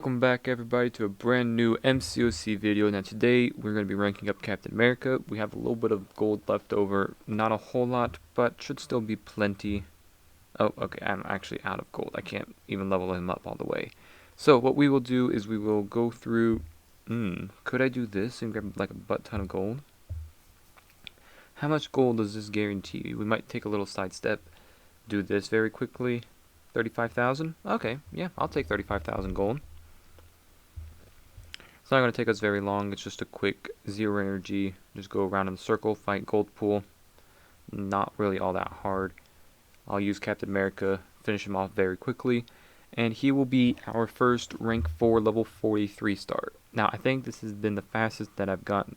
Welcome back everybody to a brand new MCOC video. Now today we're going to be ranking up Captain America. We have a little bit of gold left over, not a whole lot, but should still be plenty. Oh, okay, I'm actually out of gold. I can't even level him up all the way. So what we will do is we will go through, could I do this and grab like a butt ton of gold? How much gold does this guarantee? We might take a little sidestep, do this very quickly. 35,000? Okay, yeah, I'll take 35,000 gold. It's not going to take us very long. It's just a quick 0 energy. Just go around in a circle, fight gold pool. Not really all that hard. I'll use Captain America, finish him off very quickly. And he will be our first rank 4 level 43 start. Now I think this has been the fastest that I've gotten.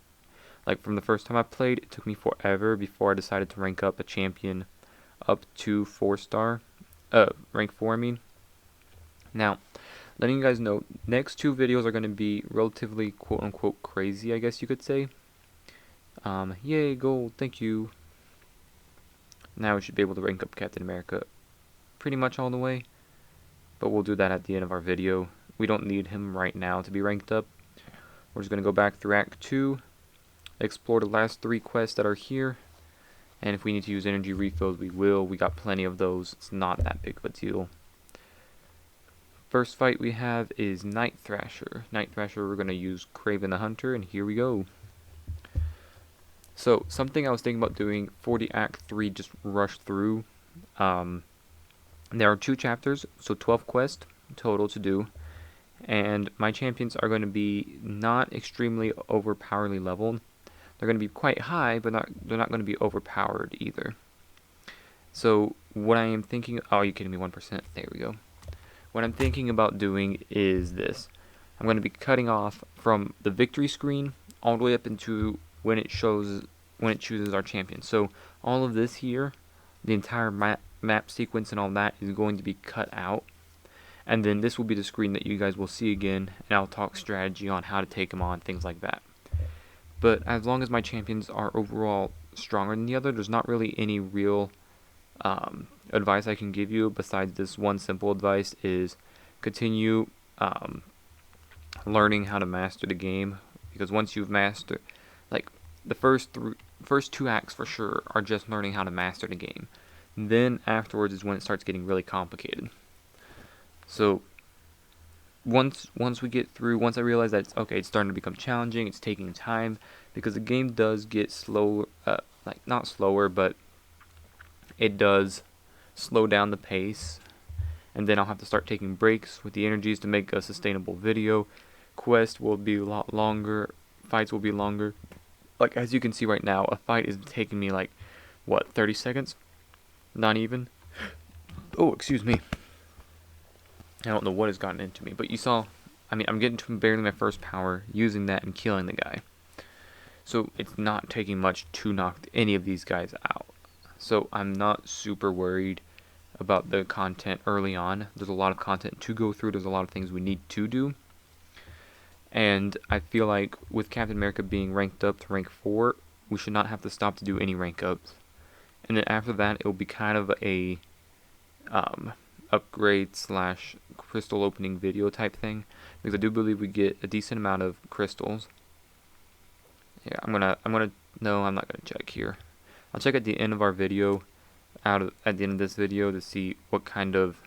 Like from the first time I played, it took me forever before I decided to rank up a champion up to 4-star. Rank 4 I mean. Now, letting you guys know, next 2 videos are going to be relatively quote-unquote crazy, I guess you could say. Yay, gold, thank you. Now we should be able to rank up Captain America pretty much all the way. But we'll do that at the end of our video. We don't need him right now to be ranked up. We're just going to go back through Act 2, explore the last 3 quests that are here. And if we need to use energy refills, we will. We got plenty of those. It's not that big of a deal. First fight we have is Night Thrasher. Night Thrasher, we're going to use Kraven the Hunter, and here we go. So, something I was thinking about doing for the Act 3, just rush through. There are 2 chapters, so 12 quests total to do. And my champions are going to be not extremely overpoweredly leveled. They're going to be quite high, but they're not going to be overpowered either. So, what I am thinking... Oh, are you kidding me? 1%. There we go. What I'm thinking about doing is this. I'm going to be cutting off from the victory screen all the way up into when it chooses our champion. So all of this here, the entire map sequence and all that is going to be cut out. And then this will be the screen that you guys will see again, and I'll talk strategy on how to take them on, things like that. But as long as my champions are overall stronger than the other, there's not really any real advice I can give you besides this one simple advice is continue learning how to master the game, because once you've mastered, like the first 2 acts for sure are just learning how to master the game. And then afterwards is when it starts getting really complicated. So once we get through, once I realize that it's starting to become challenging, it's taking time, because the game does get slow, like not slower, but it does slow down the pace, and then I'll have to start taking breaks with the energies to make a sustainable video. Quests will be a lot longer, fights will be longer. Like as you can see right now, a fight is taking me like, what, 30 seconds? Not even. Oh, excuse me. I don't know what has gotten into me, but you saw, I mean, I'm getting to barely my first power, using that and killing the guy. So it's not taking much to knock any of these guys out. So I'm not super worried about the content early on. There's a lot of content to go through. There's a lot of things we need to do. And I feel like with Captain America being ranked up to rank 4, we should not have to stop to do any rank ups. And then after that, it will be kind of a upgrade / crystal opening video type thing, because I do believe we get a decent amount of crystals. Yeah, I'm not gonna check here. I'll check at the end of our video, at the end of this video, to see what kind of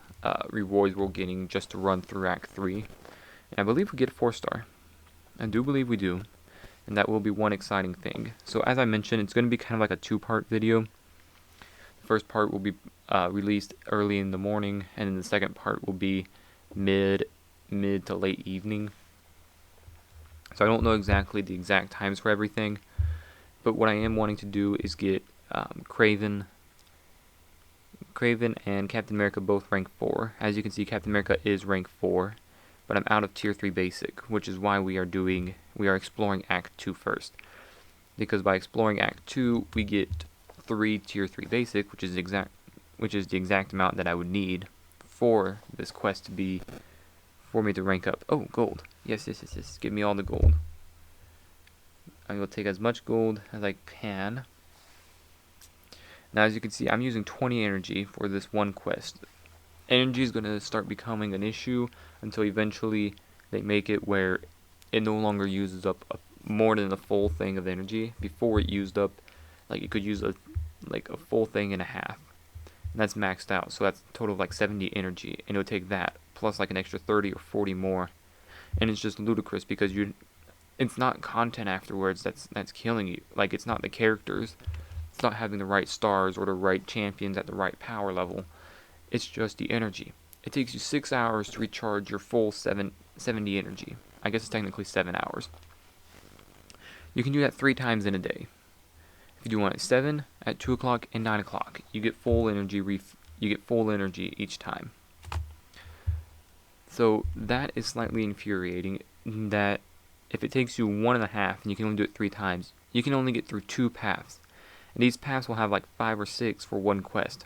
rewards we're getting just to run through Act 3. And I believe we get a 4-star. I do believe we do. And that will be one exciting thing. So as I mentioned, it's going to be kind of like a 2-part video. The first part will be released early in the morning, and then the second part will be mid to late evening. So I don't know exactly the exact times for everything. But what I am wanting to do is get Kraven and Captain America both rank 4. As you can see, Captain America is rank 4, but I'm out of tier 3 basic, which is why we are exploring Act 2 first. Because by exploring Act 2, we get 3 tier 3 basic, which is the exact amount that I would need for this quest for me to rank up. Oh, gold. Yes. Give me all the gold. I will take as much gold as I can. Now as you can see, I'm using 20 energy for this one quest. Energy is going to start becoming an issue until eventually they make it where it no longer uses up more than a full thing of energy. Before it used up, like it could use a full thing and a half. And that's maxed out, so that's a total of like 70 energy, and it'll take that plus like an extra 30 or 40 more, and it's just ludicrous because it's not content afterwards that's killing you. Like, it's not the characters, it's not having the right stars or the right champions at the right power level. It's just the energy. It takes you 6 hours to recharge your full 70 energy. I guess it's technically 7 hours. You can do that 3 times in a day. If you do one at 7, at 2 o'clock, and 9 o'clock, you get full energy. You get full energy each time. So that is slightly infuriating. That if it takes you 1.5 and you can only do it 3 times, you can only get through 2 paths, and these paths will have like 5 or 6 for one quest.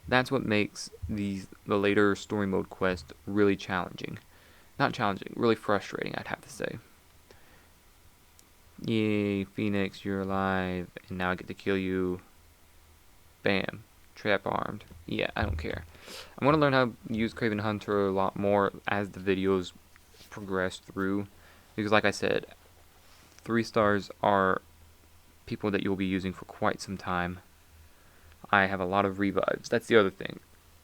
That's what makes the later story mode quest really challenging. Not challenging, really frustrating, I'd have to say. Yay, Phoenix, you're alive, and now I get to kill you. Bam. Trap armed. Yeah, I don't care. I want to learn how to use Kraven Hunter a lot more as the videos progress through, because like I said, 3 stars are people that you'll be using for quite some time. I have a lot of revives. That's the other thing.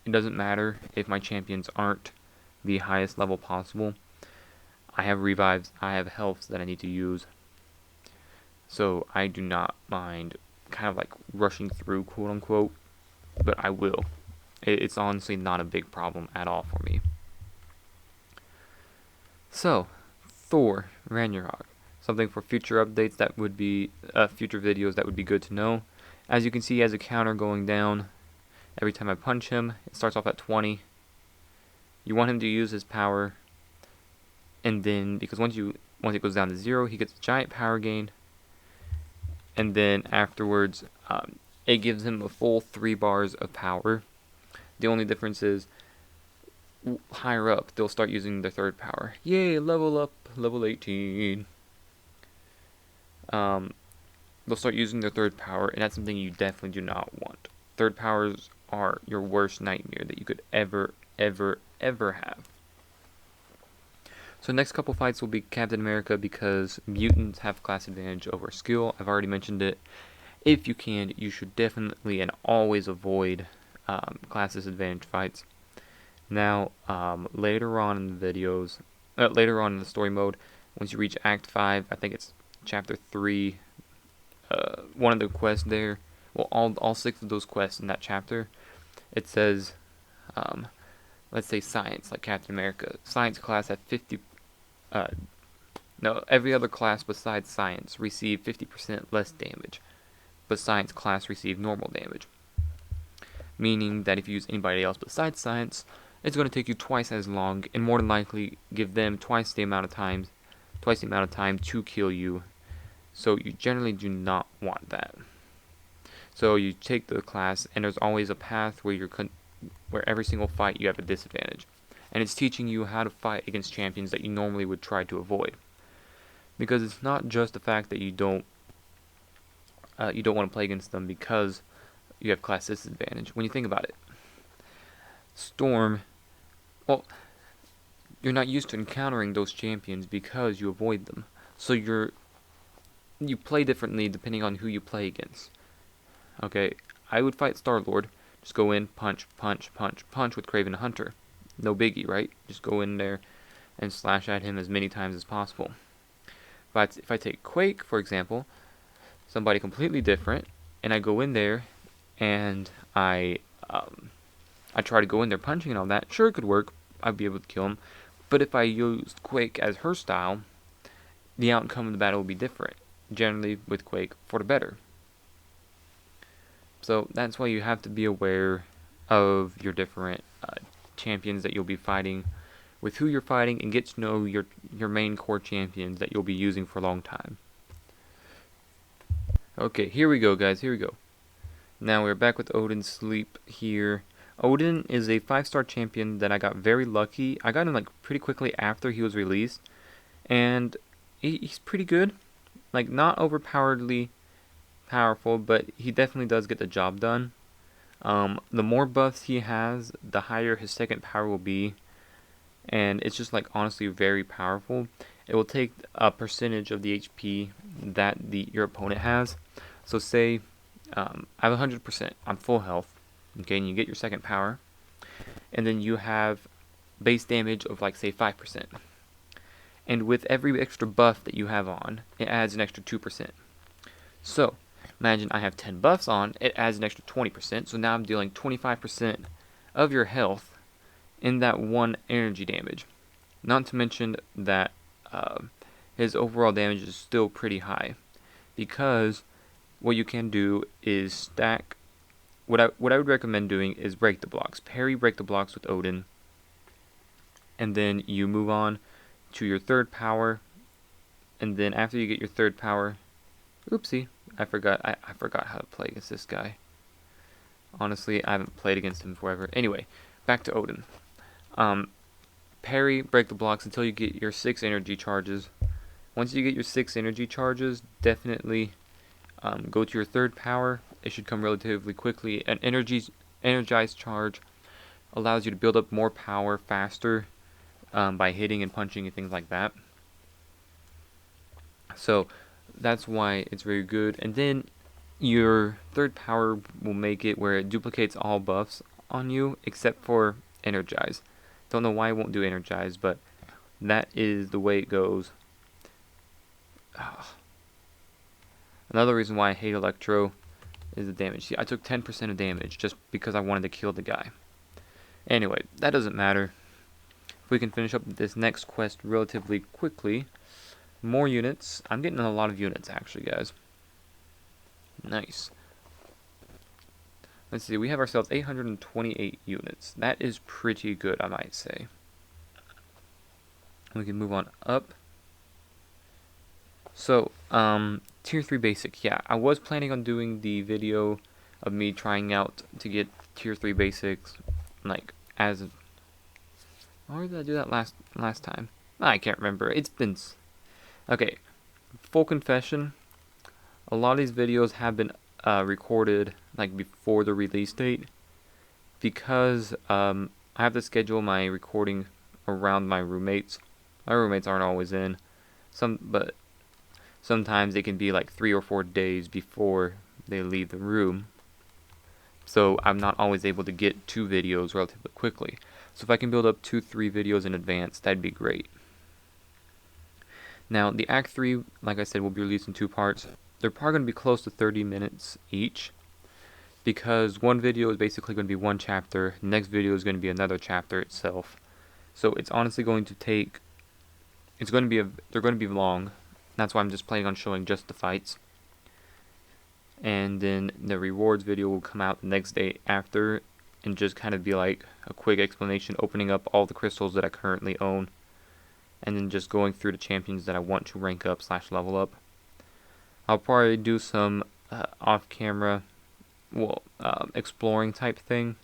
It doesn't matter if my champions aren't the highest level possible. I have revives, I have healths that I need to use. So I do not mind kind of like rushing through, quote unquote, but I will. It's honestly not a big problem at all for me. So, Thor Ragnarok. Something for future updates that would be, future videos that would be good to know. As you can see, he has a counter going down. Every time I punch him, it starts off at 20. You want him to use his power, and then, because once it goes down to 0, he gets a giant power gain. And then afterwards, it gives him a full 3 bars of power. The only difference is, higher up, they'll start using their 3rd power. Yay, level up, level 18. They'll start using their 3rd power, and that's something you definitely do not want. 3rd powers are your worst nightmare that you could ever have. So next couple fights will be Captain America, because mutants have class advantage over skill. I've already mentioned it. If you can, you should definitely and always avoid class disadvantage fights. Now, later on in the videos, later on in the story mode, once you reach Act 5, I think it's Chapter 3, one of the quests there, well, all 6 of those quests in that chapter, it says, let's say science, like Captain America. Science class at 50, no, every other class besides science receive 50% less damage, but science class receive normal damage. Meaning that if you use anybody else besides science, it's going to take you twice as long, and more than likely give them twice the amount of time to kill you. So you generally do not want that. So you take the class, and there's always a path where where every single fight you have a disadvantage, and it's teaching you how to fight against champions that you normally would try to avoid. Because it's not just the fact that you don't want to play against them because you have class disadvantage. When you think about it, Storm, well, you're not used to encountering those champions because you avoid them. So you play differently depending on who you play against. Okay, I would fight Star-Lord. Just go in, punch, punch, punch, punch with Kraven Hunter. No biggie, right? Just go in there and slash at him as many times as possible. But if I take Quake, for example, somebody completely different, and I go in there and I try to go in there punching and all that, sure, it could work. I'd be able to kill him. But if I used Quake as her style, the outcome of the battle would be different. Generally, with Quake, for the better. So that's why you have to be aware of your different champions that you'll be fighting, with who you're fighting, and get to know your main core champions that you'll be using for a long time. Okay, here we go, guys. Here we go. Now we're back with Odin Sleep here. Odin is a 5-star champion that I got very lucky. I got him like pretty quickly after he was released, and he's pretty good. Like, not overpoweredly powerful, but he definitely does get the job done. The more buffs he has, the higher his second power will be, and it's just like honestly very powerful. It will take a percentage of the HP that your opponent has. So say I have 100%, I'm full health, okay, and you get your second power, and then you have base damage of like say 5%. And with every extra buff that you have on, it adds an extra 2%. So imagine I have 10 buffs on, it adds an extra 20%, so now I'm dealing 25% of your health in that one energy damage. Not to mention that his overall damage is still pretty high, because what you can do is stack. What I would recommend doing is break the blocks. Parry break the blocks with Odin, and then you move on to your third power, and then after you get your third power, oopsie, I forgot how to play against this guy. Honestly, I haven't played against him forever. Anyway, back to Odin. Parry, break the blocks until you get your 6 energy charges. Once you get your 6 energy charges, definitely go to your third power. It should come relatively quickly. An energized charge allows you to build up more power faster by hitting and punching and things like that. So that's why it's very good. And then your third power will make it where it duplicates all buffs on you except for energize. Don't know why it won't do energize, but that is the way it goes. Another reason why I hate Electro is the damage. See, I took 10% of damage just because I wanted to kill the guy. Anyway, that doesn't matter. If we can finish up this next quest relatively quickly. More units. I'm getting a lot of units actually, guys. Nice. Let's see, we have ourselves 828 units. That is pretty good, I might say. We can move on up. So, Tier 3 Basic. Yeah, I was planning on doing the video of me trying out to get Tier 3 Basics, like, as... Or did I do that last time? I can't remember. It's been... Okay, full confession. A lot of these videos have been recorded, like, before the release date. Because, I have to schedule my recording around my roommates. My roommates aren't always in. But sometimes it can be like 3 or 4 days before they leave the room. So I'm not always able to get 2 videos relatively quickly. So if I can build up 2-3 videos in advance, that'd be great. Now, the Act 3, like I said, will be released in 2 parts. They're probably going to be close to 30 minutes each, because one video is basically going to be one chapter, the next video is going to be another chapter itself. So it's honestly going to take... they're going to be long. That's why I'm just planning on showing just the fights. And then the rewards video will come out the next day after, and just kind of be like a quick explanation, opening up all the crystals that I currently own, and then just going through the champions that I want to rank up / level up. I'll probably do some off-camera, exploring type thing,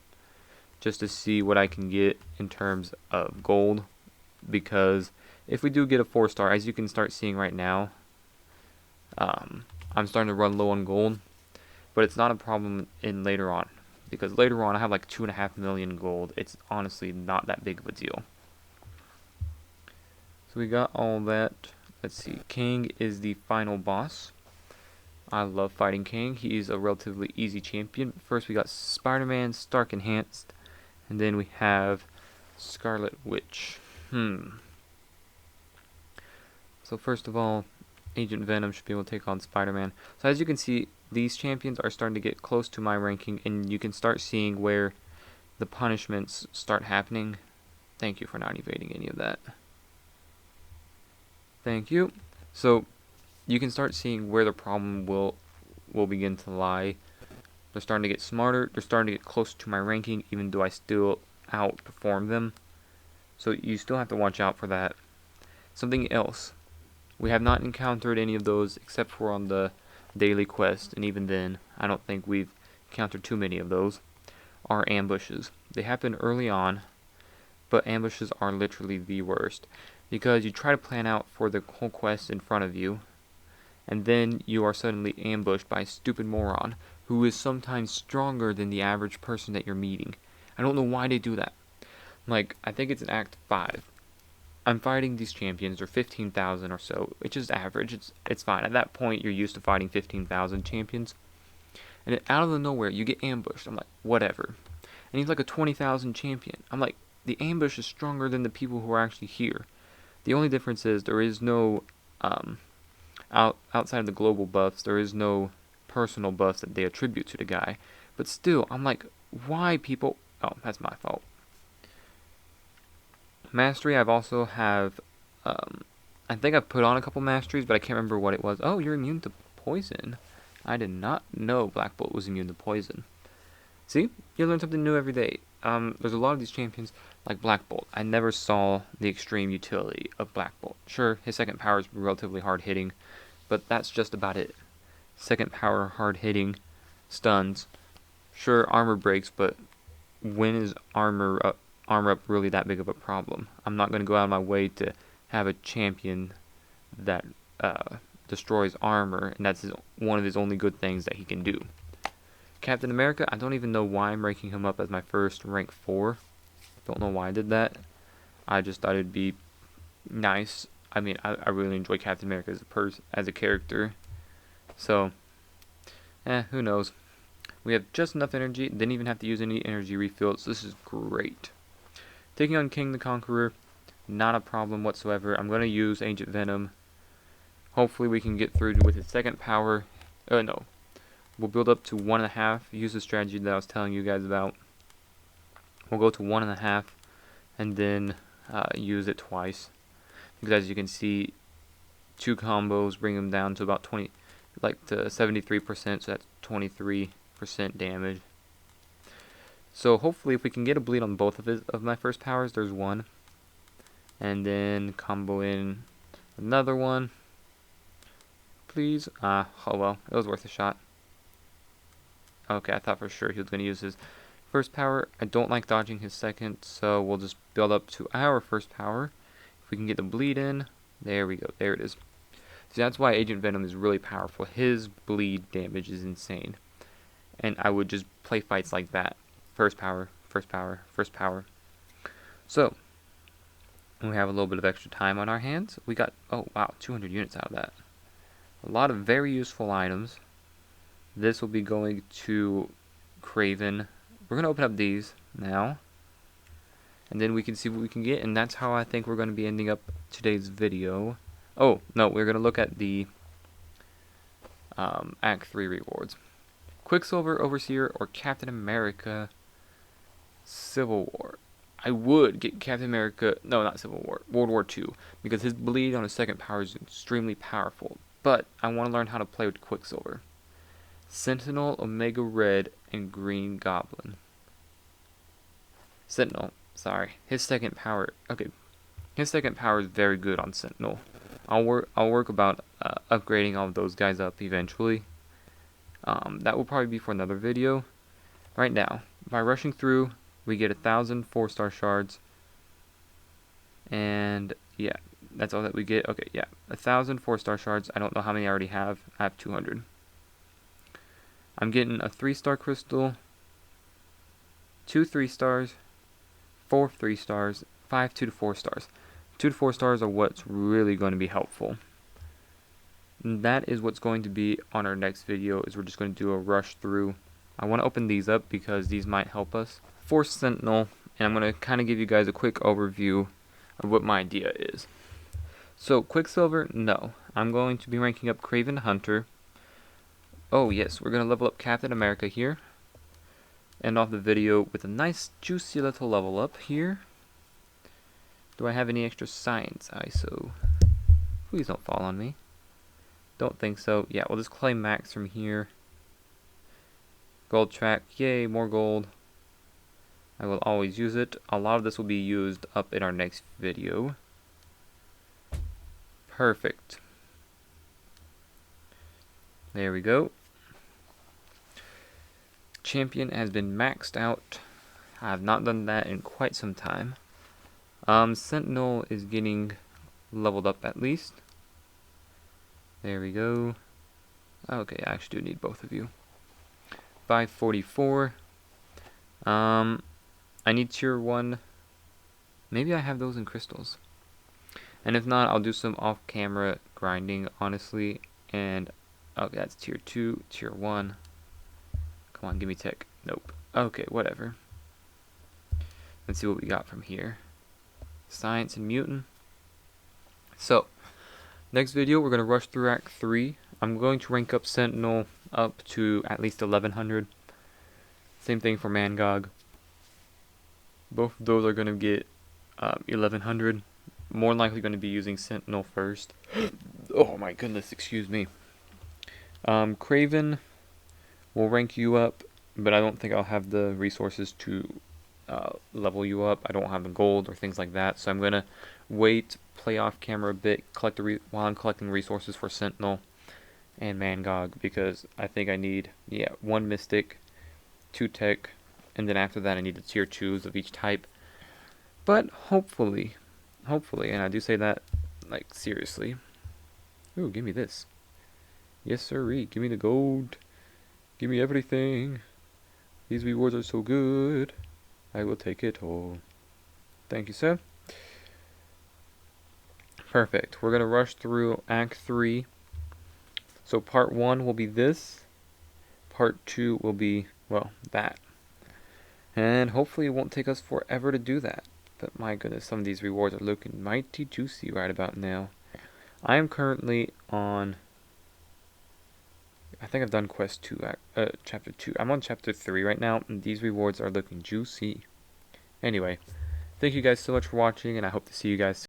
just to see what I can get in terms of gold, because if we do get a 4-star, as you can start seeing right now, I'm starting to run low on gold, but it's not a problem in later on, because later on I have like 2.5 million gold. It's honestly not that big of a deal. So we got all that. Let's see, King is the final boss. I love fighting King. He's a relatively easy champion. First we got Spider-Man, Stark Enhanced, and then we have Scarlet Witch. So first of all, Agent Venom should be able to take on Spider-Man. So as you can see, these champions are starting to get close to my ranking, and you can start seeing where the punishments start happening. Thank you for not evading any of that. Thank you. So you can start seeing where the problem will begin to lie. They're starting to get smarter. They're starting to get close to my ranking, even though I still outperform them. So you still have to watch out for that. Something else. We have not encountered any of those except for on the daily quest, and even then, I don't think we've encountered too many of those, are ambushes. They happen early on, but ambushes are literally the worst, because you try to plan out for the whole quest in front of you, and then you are suddenly ambushed by a stupid moron who is sometimes stronger than the average person that you're meeting. I don't know why they do that. Like, I think it's in Act 5. I'm fighting these champions, or 15,000 or so, which is average. It's fine. At that point, you're used to fighting 15,000 champions. And then out of the nowhere, you get ambushed. I'm like, whatever. And he's like a 20,000 champion. I'm like, the ambush is stronger than the people who are actually here. The only difference is there is no, outside of the global buffs, there is no personal buffs that they attribute to the guy. But still, I'm like, why people... Oh, that's my fault. Mastery, I've also have... I think I've put on a couple masteries, but I can't remember what it was. Oh, you're immune to poison. I did not know Black Bolt was immune to poison. See? You learn something new every day. There's a lot of these champions, like Black Bolt. I never saw the extreme utility of Black Bolt. Sure, his second power is relatively hard-hitting, but that's just about it. Second power, hard-hitting, stuns. Sure, armor breaks, but when is armor up really that big of a problem? I'm not going to go out of my way to have a champion that destroys armor, and that's one of his only good things that he can do. Captain America, I don't even know why I'm ranking him up as my first rank 4. Don't know why I did that. I just thought it'd be nice. I mean, I really enjoy Captain America as a character. So, who knows. We have just enough energy. Didn't even have to use any energy refills. So this is great. Taking on King the Conqueror, not a problem whatsoever. I'm going to use Ancient Venom. Hopefully we can get through with his second power. No. We'll build up to 1.5. Use the strategy that I was telling you guys about. We'll go to 1.5 and then use it twice. Because as you can see, 2 combos bring him down to about 20, like to 73%. So that's 23% damage. So hopefully, if we can get a bleed on both of my first powers, there's one, and then combo in another one. Please, oh well, it was worth a shot. Okay, I thought for sure he was going to use his first power. I don't like dodging his second, so we'll just build up to our first power. If we can get the bleed in, there we go. There it is. So that's why Agent Venom is really powerful. His bleed damage is insane, and I would just play fights like that. First power, first power, first power. So, we have a little bit of extra time on our hands. We got, oh wow, 200 units out of that. A lot of very useful items. This will be going to Kraven. We're going to open up these now. And then we can see what we can get. And that's how I think we're going to be ending up today's video. Oh, no, we're going to look at the Act 3 rewards. Quicksilver, Overseer, or Captain America Civil War. I would get Captain America, no, not Civil War, World War II, because his bleed on his second power is extremely powerful. But I want to learn how to play with Quicksilver. Sentinel, Omega Red, and Green Goblin. Sentinel, sorry, his second power, okay, his second power is very good on Sentinel. I'll work about upgrading all of those guys up eventually. That will probably be for another video. Right now, by rushing through, we get 1,000 4-star shards. And yeah, that's all that we get. Okay, yeah, 1,000 4-star shards. I don't know how many I already have. I have 200. I'm getting a 3-star crystal, 2 3-stars, 4 3-stars, 5 2 to 4 stars. 2 to 4 stars are what's really going to be helpful. And that is what's going to be on our next video, is we're just going to do a rush through. I want to open these up because these might help us. For Sentinel, and I'm going to kind of give you guys a quick overview of what my idea is. So, Quicksilver, no. I'm going to be ranking up Kraven Hunter. Oh yes, we're going to level up Captain America here. End off the video with a nice juicy little level up here. Do I have any extra science ISO? Please don't fall on me. Don't think so. Yeah, we'll just claim max from here. Gold track, yay, more gold. I will always use it. A lot of this will be used up in our next video. Perfect. There we go. Champion has been maxed out. I have not done that in quite some time. Sentinel is getting leveled up at least. There we go. Okay, I actually do need both of you. 544. I need tier 1. Maybe I have those in crystals. And if not, I'll do some off-camera grinding, honestly. And okay, that's tier 2, tier 1. Come on, give me tech. Nope. Okay, whatever. Let's see what we got from here. Science and mutant. So, next video, we're going to rush through Act 3. I'm going to rank up Sentinel up to at least 1100. Same thing for Mangog. Both of those are going to get 1100. More likely going to be using Sentinel first. Oh my goodness, excuse me. Craven will rank you up, but I don't think I'll have the resources to level you up. I don't have the gold or things like that, so I'm going to wait, play off camera a bit, collect while I'm collecting resources for Sentinel and Mangog, because I think I need, 1 Mystic, 2 Tech, and then after that I need the tier 2s of each type. But hopefully, and I do say that, like, seriously. Ooh, give me this. Yes, sirree, give me the gold. Give me everything. These rewards are so good. I will take it all. Thank you, sir. Perfect. We're going to rush through Act 3. So part 1 will be this. Part 2 will be, well, that. And hopefully it won't take us forever to do that. But my goodness, some of these rewards are looking mighty juicy right about now. I am currently on, I think I've done quest 2, chapter 2. I'm on chapter 3 right now, and these rewards are looking juicy. Anyway, thank you guys so much for watching, and I hope to see you guys soon.